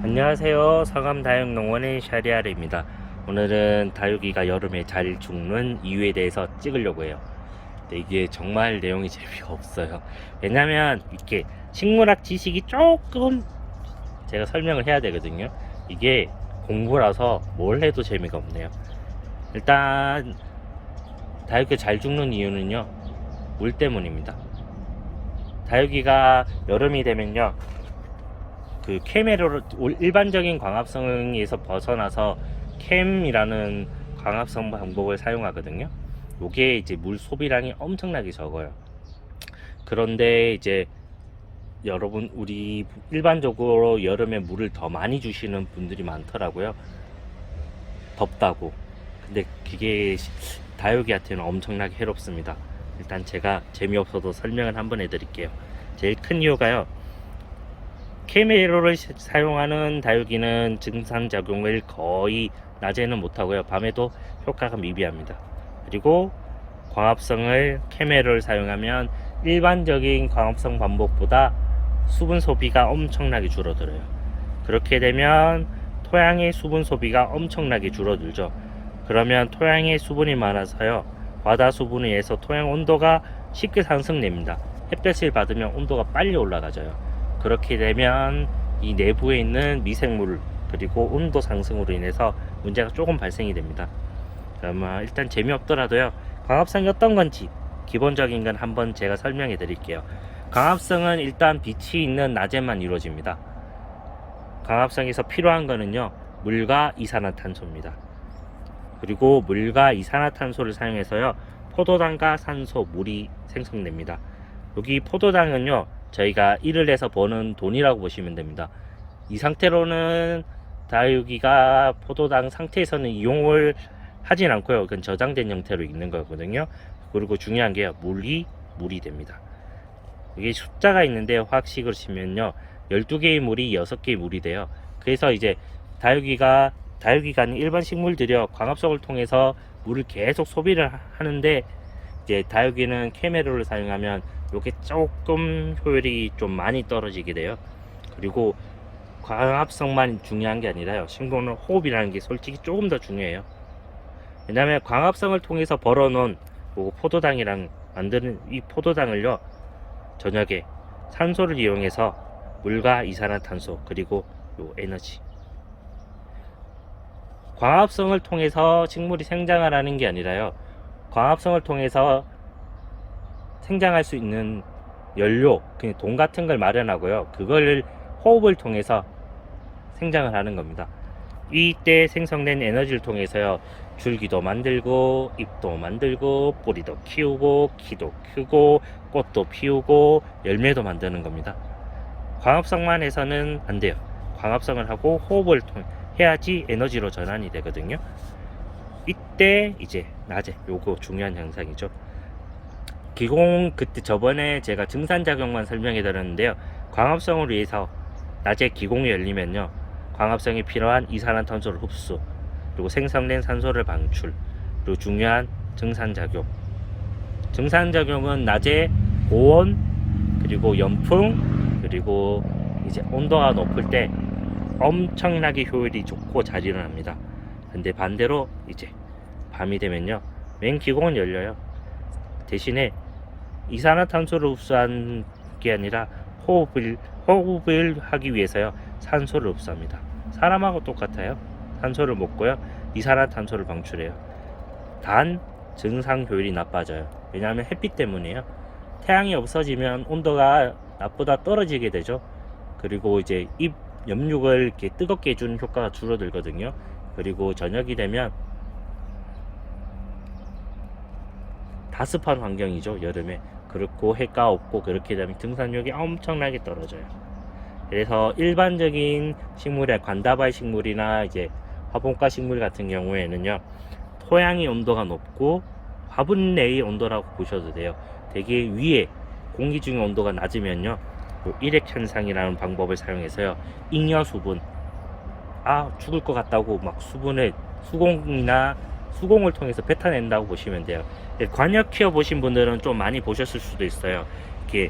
안녕하세요. 상암다육농원의 샤리아르입니다. 오늘은 다육이가 여름에 잘 죽는 이유에 대해서 찍으려고 해요. 근데 이게 정말 내용이 재미가 없어요. 왜냐면 이렇게 식물학 지식이 조금 제가 설명을 해야 되거든요. 이게 공부라서 뭘 해도 재미가 없네요. 일단 다육이 잘 죽는 이유는요, 물 때문입니다. 다육이가 여름이 되면요, 그 캠에로 일반적인 광합성에서 벗어나서 캠이라는 광합성 방법을 사용하거든요. 요게 이제 물 소비량이 엄청나게 적어요. 그런데 이제 여러분, 우리 일반적으로 여름에 물을 더 많이 주시는 분들이 많더라고요. 덥다고. 근데 그게 다육이한테는 엄청나게 해롭습니다. 일단 제가 재미없어도 설명을 한번 해드릴게요. 제일 큰 이유가요, 케미로를 사용하는 다육이는 증상작용을 거의 낮에는 못하고요, 밤에도 효과가 미비합니다. 그리고 광합성을 케미로를 사용하면 일반적인 광합성 방법보다 수분 소비가 엄청나게 줄어들어요. 그렇게 되면 토양의 수분 소비가 엄청나게 줄어들죠. 그러면 토양에 수분이 많아서요, 과다 수분에 의해서 토양 온도가 쉽게 상승됩니다. 햇볕을 받으면 온도가 빨리 올라가져요. 그렇게 되면 이 내부에 있는 미생물 그리고 온도 상승으로 인해서 문제가 조금 발생이 됩니다. 그러면 일단 재미없더라도요, 광합성이 어떤 건지 기본적인 건 한번 제가 설명해 드릴게요. 광합성은 일단 빛이 있는 낮에만 이루어집니다. 광합성에서 필요한 거는요, 물과 이산화탄소입니다. 그리고 물과 이산화탄소를 사용해서요, 포도당과 산소, 물이 생성됩니다. 여기 포도당은요, 저희가 일을 해서 버는 돈이라고 보시면 됩니다. 이 상태로는 다육이가 포도당 상태에서는 이용을 하진 않고요, 그건 저장된 형태로 있는 거거든요. 그리고 중요한 게요, 물이 됩니다. 이게 숫자가 있는데 화학식으로 치면요, 12개의 물이 6개의 물이 돼요. 그래서 이제 다육이가 아닌 일반 식물들이요, 광합성을 통해서 물을 계속 소비를 하는데, 이제 다육이는 케메로를 사용하면 요게 조금 효율이 좀 많이 떨어지게 돼요. 그리고 광합성만 중요한 게 아니라요, 식물은 호흡이라는 게 솔직히 조금 더 중요해요. 왜냐하면 광합성을 통해서 벌어놓은 포도당이랑 만드는 이 포도당을요, 저녁에 산소를 이용해서 물과 이산화탄소 그리고 요 에너지, 광합성을 통해서 식물이 생장을 하는 게 아니라요, 광합성을 통해서 생장할 수 있는 연료, 돈 같은 걸 마련하고요, 그걸 호흡을 통해서 생장을 하는 겁니다. 이때 생성된 에너지를 통해서요, 줄기도 만들고 잎도 만들고 뿌리도 키우고 키도 크고 꽃도 피우고 열매도 만드는 겁니다. 광합성만 해서는 안 돼요. 광합성을 하고 호흡을 해야지 에너지로 전환이 되거든요. 이때 이제 낮에 요거 중요한 현상이죠. 그때 저번에 제가 증산작용만 설명해 드렸는데요, 광합성을 위해서 낮에 기공이 열리면요, 광합성이 필요한 이산화탄소를 흡수, 그리고 생성된 산소를 방출, 그리고 중요한 증산작용은 낮에 고온 그리고 연풍 그리고 이제 온도가 높을 때 엄청나게 효율이 좋고 잘 일어납니다. 근데 반대로 이제 밤이 되면요, 맨 기공은 열려요. 대신에 이산화탄소를 흡수한 게 아니라 호흡을 하기 위해서요, 산소를 흡수합니다. 사람하고 똑같아요. 산소를 먹고요, 이산화탄소를 방출해요. 단 증상 효율이 나빠져요. 왜냐하면 햇빛 때문이에요. 태양이 없어지면 온도가 낮보다 떨어지게 되죠. 그리고 이제 잎 염육을 이렇게 뜨겁게 해주는 효과가 줄어들거든요. 그리고 저녁이 되면 다습한 환경이죠, 여름에. 그렇고 해가 없고, 그렇게 되면 등산력이 엄청나게 떨어져요. 그래서 일반적인 식물의 관다발 식물이나 이제 화분과 식물 같은 경우에는요, 토양의 온도가 높고 화분 내의 온도라고 보셔도 돼요. 되게 위에 공기 중의 온도가 낮으면요, 일액 현상이라는 방법을 사용해서요, 잉여 수분, 죽을 것 같다고 막 수분을 수공을 통해서 뱉어낸다고 보시면 돼요. 관역 키워 보신 분들은 좀 많이 보셨을 수도 있어요. 이렇게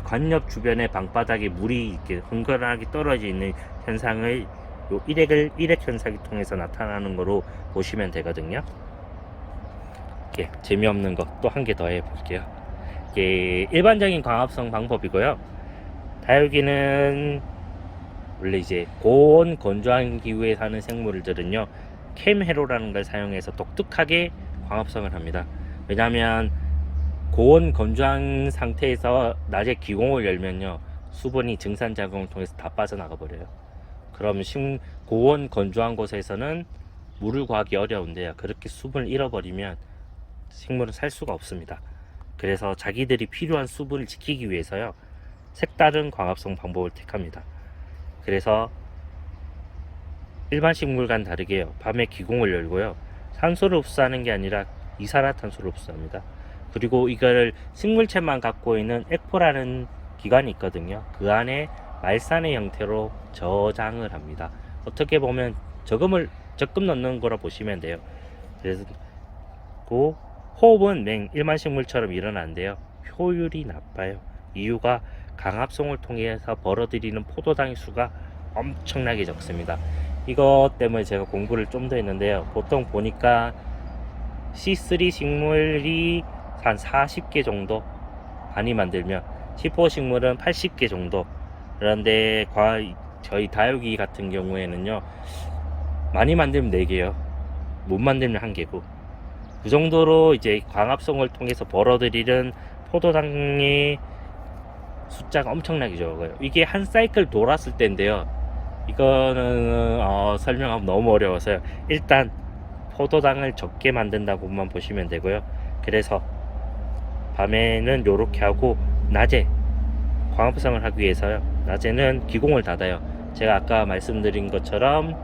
관엽 주변에 방바닥에 물이 이렇게 흥건하게 떨어져 있는 현상을 요 일액 현상이 통해서 나타나는 거로 보시면 되거든요. 이렇게 재미없는 거 또 한 개 더 해볼게요. 이게 일반적인 광합성 방법이고요. 다육이는 원래 이제 고온 건조한 기후에 사는 생물들은요, 캠회로라는 걸 사용해서 독특하게 광합성을 합니다. 왜냐하면 고온 건조한 상태에서 낮에 기공을 열면요, 수분이 증산작용을 통해서 다 빠져나가 버려요. 그러면 고온 건조한 곳에서는 물을 구하기 어려운데요, 그렇게 수분을 잃어버리면 식물은 살 수가 없습니다. 그래서 자기들이 필요한 수분을 지키기 위해서요, 색다른 광합성 방법을 택합니다. 그래서 일반 식물과는 다르게요, 밤에 기공을 열고요, 산소를 흡수하는 게 아니라 이산화탄소를 흡수합니다. 그리고 이거를 식물체만 갖고 있는 액포라는 기관이 있거든요. 그 안에 말산의 형태로 저장을 합니다. 어떻게 보면 적금 넣는 거라 보시면 돼요. 그래서 호흡은 일반 식물처럼 일어나는데요, 효율이 나빠요. 이유가 광합성을 통해서 벌어들이는 포도당의 수가 엄청나게 적습니다. 이것 때문에 제가 공부를 좀 더 했는데요, 보통 보니까 C3 식물이 한 40개 정도 많이 만들면 C4 식물은 80개 정도. 그런데 저희 다육이 같은 경우에는요, 많이 만들면 4개요, 못 만들면 1개고, 그 정도로 이제 광합성을 통해서 벌어들이는 포도당의 숫자가 엄청나게 적어요. 이게 한 사이클 돌았을 때인데요, 이거는 설명하면 너무 어려워서요. 일단 포도당을 적게 만든다고만 보시면 되고요. 그래서 밤에는 요렇게 하고, 낮에 광합성을 하기 위해서요, 낮에는 기공을 닫아요. 제가 아까 말씀드린 것처럼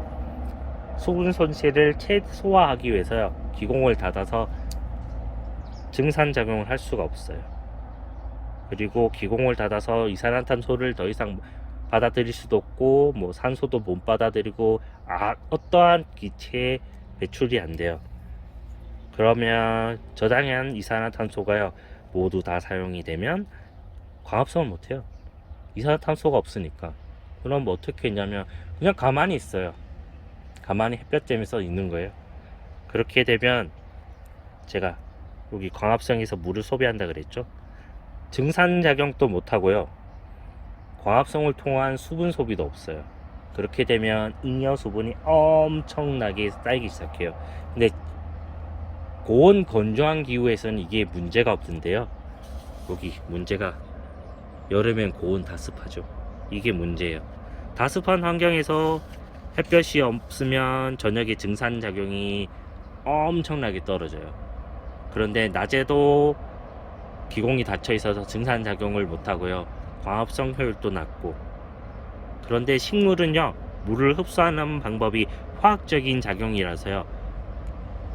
수분 손실을 최소화하기 위해서요, 기공을 닫아서 증산작용을 할 수가 없어요. 그리고 기공을 닫아서 이산화탄소를 더 이상 받아들일 수도 없고, 뭐 산소도 못 받아들이고, 어떠한 기체 배출이 안 돼요. 그러면 저장한 이산화탄소가요, 모두 다 사용이 되면 광합성을 못해요. 이산화탄소가 없으니까. 그럼 뭐 어떻게 했냐면 그냥 가만히 있어요. 가만히 햇볕쬐면서 있는 거예요. 그렇게 되면 제가 여기 광합성에서 물을 소비한다 그랬죠. 증산작용도 못하고요, 광합성을 통한 수분 소비도 없어요. 그렇게 되면 잉여 수분이 엄청나게 쌓이기 시작해요. 근데 고온 건조한 기후에서는 이게 문제가 없는데요, 여기 문제가 여름엔 고온 다습하죠. 이게 문제예요. 다습한 환경에서 햇볕이 없으면 저녁에 증산작용이 엄청나게 떨어져요. 그런데 낮에도 기공이 닫혀 있어서 증산작용을 못하고요, 광합성 효율도 낮고. 그런데 식물은요, 물을 흡수하는 방법이 화학적인 작용이라서요,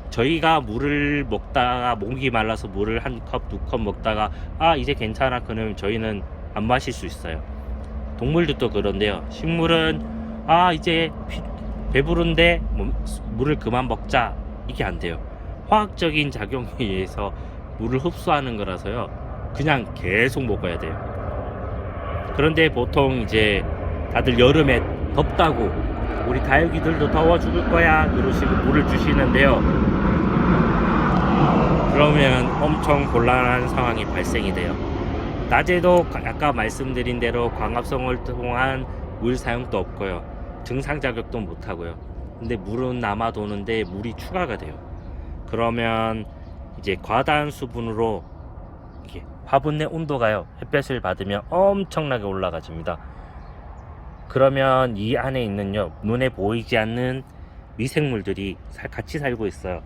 저희가 물을 먹다가 목이 말라서 물을 1컵, 2컵 먹다가 이제 괜찮아, 그러면 저희는 안 마실 수 있어요. 동물들도 그런데요, 식물은 이제 배부른데 물을 그만 먹자, 이게 안 돼요. 화학적인 작용에 의해서 물을 흡수하는 거라서요, 그냥 계속 먹어야 돼요. 그런데 보통 이제 다들 여름에 덥다고 우리 다육이들도 더워 죽을 거야 그러시고 물을 주시는데요, 그러면 엄청 곤란한 상황이 발생이 돼요. 낮에도 아까 말씀드린 대로 광합성을 통한 물 사용도 없고요, 증상자격도 못하고요. 근데 물은 남아 도는데 물이 추가가 돼요. 그러면 이제 과다한 수분으로 이게 화분 내 온도가요, 햇볕을 받으면 엄청나게 올라가집니다. 그러면 이 안에 있는요, 눈에 보이지 않는 미생물들이 같이 살고 있어요.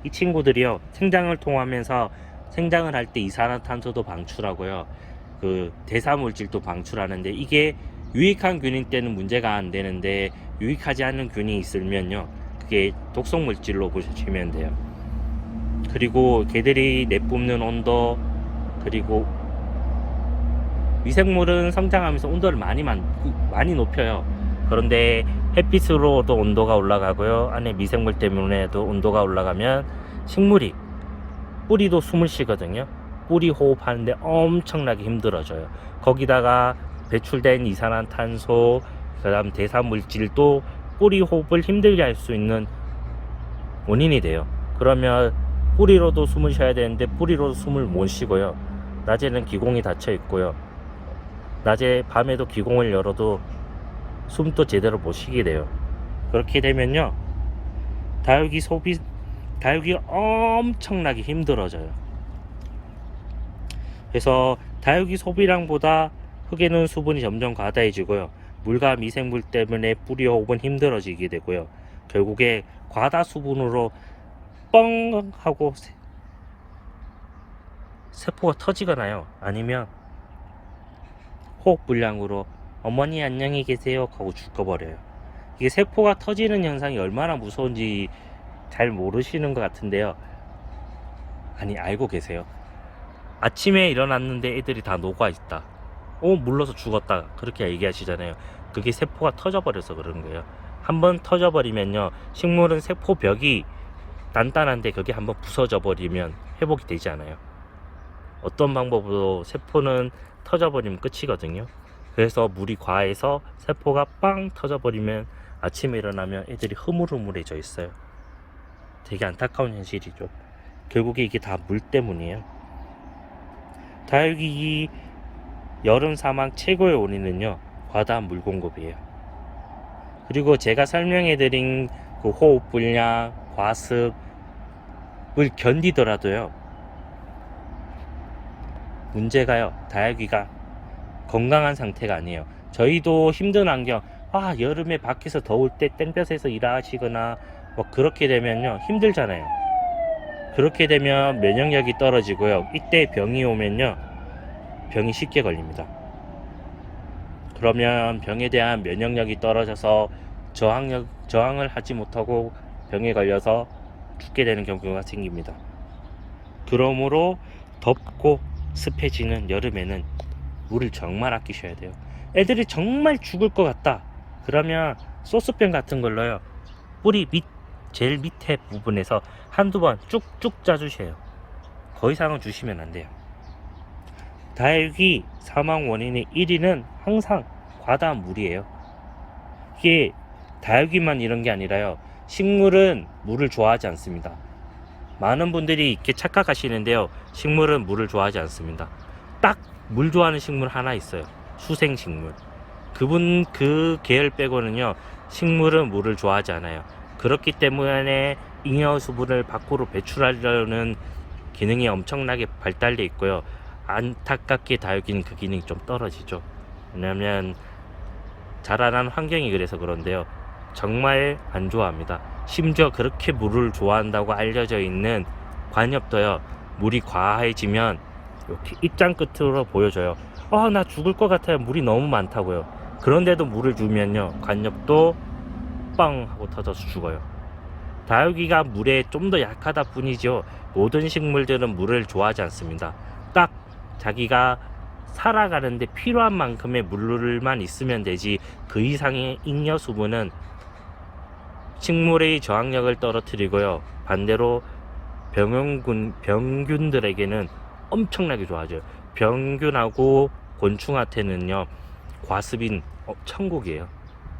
이 친구들이요, 생장을 통하면서 생장을 할 때 이산화탄소도 방출하고요, 그 대사물질도 방출하는데, 이게 유익한 균일 때는 문제가 안 되는데 유익하지 않은 균이 있으면요, 그게 독성물질로 보시면 돼요. 그리고 걔들이 내뿜는 온도, 그리고 미생물은 성장하면서 온도를 많이 높여요. 그런데 햇빛으로도 온도가 올라가고요, 안에 미생물 때문에도 온도가 올라가면 식물이 뿌리도 숨을 쉬거든요. 뿌리 호흡하는데 엄청나게 힘들어져요. 거기다가 배출된 이산화탄소, 그다음 대사물질도 뿌리 호흡을 힘들게 할 수 있는 원인이 돼요. 그러면 뿌리로도 숨을 쉬어야 되는데 뿌리로도 숨을 못 쉬고요. 낮에는 기공이 닫혀 있고요. 밤에도 기공을 열어도 숨도 제대로 못 쉬게 돼요. 그렇게 되면요, 다육이 엄청나게 힘들어져요. 그래서 다육이 소비량보다 흙에는 수분이 점점 과다해지고요. 물과 미생물 때문에 뿌리 호흡은 힘들어지게 되고요. 결국에 과다 수분으로 뻥 하고 세포가 터지거나요. 아니면 호흡 불량으로 어머니 안녕히 계세요 하고 죽어버려요. 이게 세포가 터지는 현상이 얼마나 무서운지 잘 모르시는 것 같은데요. 아니, 알고 계세요? 아침에 일어났는데 애들이 다 녹아있다, 물러서 죽었다, 그렇게 얘기하시잖아요. 그게 세포가 터져버려서 그런 거예요. 한번 터져버리면요, 식물은 세포벽이 단단한데 그게 한번 부서져 버리면 회복이 되지 않아요. 어떤 방법으로 세포는 터져버리면 끝이거든요. 그래서 물이 과해서 세포가 빵 터져버리면 아침에 일어나면 애들이 흐물흐물해져 있어요. 되게 안타까운 현실이죠. 결국에 이게 다 물 때문이에요. 다육이 여름 사망 최고의 원인은요, 과다한 물 공급이에요. 그리고 제가 설명해드린 그 호흡 불량, 과습을 견디더라도요, 문제가요, 다육이가 건강한 상태가 아니에요. 저희도 힘든 환경, 여름에 밖에서 더울 때 땡볕에서 일하시거나 뭐 그렇게 되면요, 힘들잖아요. 그렇게 되면 면역력이 떨어지고요. 이때 병이 오면요, 병이 쉽게 걸립니다. 그러면 병에 대한 면역력이 떨어져서 저항을 하지 못하고 병에 걸려서 죽게 되는 경우가 생깁니다. 그러므로 덥고 습해지는 여름에는 물을 정말 아끼셔야 돼요. 애들이 정말 죽을 것 같다, 그러면 소스병 같은 걸로요, 뿌리 제일 밑에 부분에서 한두 번 쭉쭉 짜주세요. 더 이상은 주시면 안 돼요. 다육이 사망 원인의 1위는 항상 과다한 물이에요. 이게 다육이만 이런 게 아니라요, 식물은 물을 좋아하지 않습니다. 많은 분들이 이렇게 착각하시는데요, 식물은 물을 좋아하지 않습니다. 딱 물 좋아하는 식물 하나 있어요. 수생식물. 그 계열 빼고는요, 식물은 물을 좋아하지 않아요. 그렇기 때문에 잉여 수분을 밖으로 배출하려는 기능이 엄청나게 발달되어 있고요. 안타깝게 다육이는 그 기능이 좀 떨어지죠. 왜냐하면 자라난 환경이 그래서 그런데요, 정말 안 좋아합니다. 심지어 그렇게 물을 좋아한다고 알려져 있는 관엽도요, 물이 과해지면 이렇게 입장 끝으로 보여줘요. 나 죽을 것 같아요, 물이 너무 많다고요. 그런데도 물을 주면요, 관엽도 빵 하고 터져서 죽어요. 다육이가 물에 좀 더 약하다 뿐이죠. 모든 식물들은 물을 좋아하지 않습니다. 딱 자기가 살아가는데 필요한 만큼의 물만 있으면 되지, 그 이상의 잉여 수분은 식물의 저항력을 떨어뜨리고요, 반대로 병균들에게는 엄청나게 좋아져요. 병균하고 곤충한테는요, 과습인 천국이에요.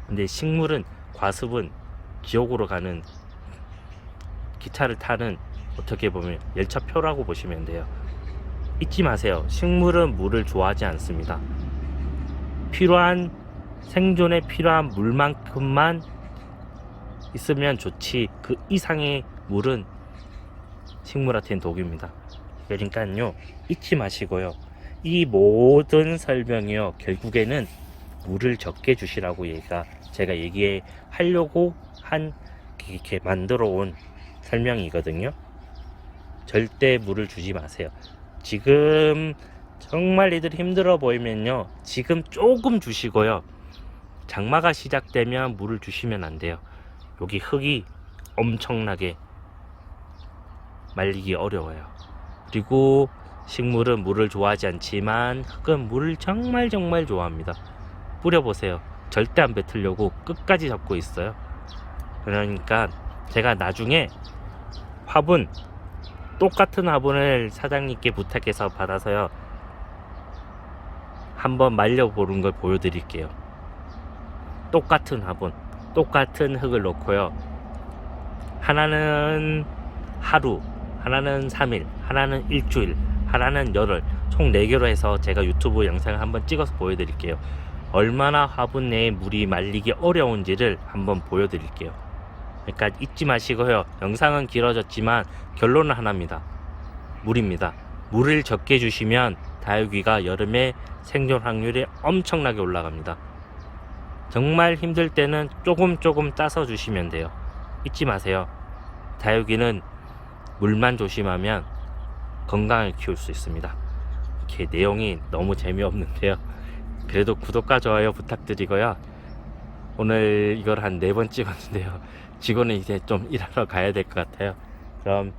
근데 식물은 과습은 지옥으로 가는, 기차를 타는, 어떻게 보면 열차표라고 보시면 돼요. 잊지 마세요. 식물은 물을 좋아하지 않습니다. 생존에 필요한 물만큼만 있으면 좋지, 그 이상의 물은 식물한테는 독입니다. 그러니까요, 잊지 마시고요, 이 모든 설명이요, 결국에는 물을 적게 주시라고 제가 얘기하려고 이렇게 만들어 온 설명이거든요. 절대 물을 주지 마세요. 지금 정말 애들이 힘들어 보이면요, 지금 조금 주시고요, 장마가 시작되면 물을 주시면 안 돼요. 여기 흙이 엄청나게 말리기 어려워요. 그리고 식물은 물을 좋아하지 않지만 흙은 물을 정말 좋아합니다. 뿌려보세요. 절대 안 뱉으려고 끝까지 잡고 있어요. 그러니까 제가 나중에 화분 똑같은 화분을 사장님께 부탁해서 받아서요 한번 말려보는 걸 보여드릴게요. 똑같은 화분, 똑같은 흙을 놓고요. 하나는 하루, 하나는 3일, 하나는 일주일, 하나는 열흘, 총 4개로 해서 제가 유튜브 영상을 한번 찍어서 보여드릴게요. 얼마나 화분 내에 물이 말리기 어려운지를 한번 보여드릴게요. 그러니까 잊지 마시고요. 영상은 길어졌지만 결론은 하나입니다. 물입니다. 물을 적게 주시면 다육이가 여름에 생존 확률이 엄청나게 올라갑니다. 정말 힘들 때는 조금 따서 주시면 돼요. 잊지 마세요. 다육이는 물만 조심하면 건강을 키울 수 있습니다. 이렇게 내용이 너무 재미없는데요. 그래도 구독과 좋아요 부탁드리고요. 오늘 이걸 한 4번 찍었는데요. 지금은 이제 좀 일하러 가야 될 것 같아요. 그럼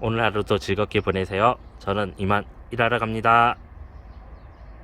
오늘 하루도 즐겁게 보내세요. 저는 이만 일하러 갑니다.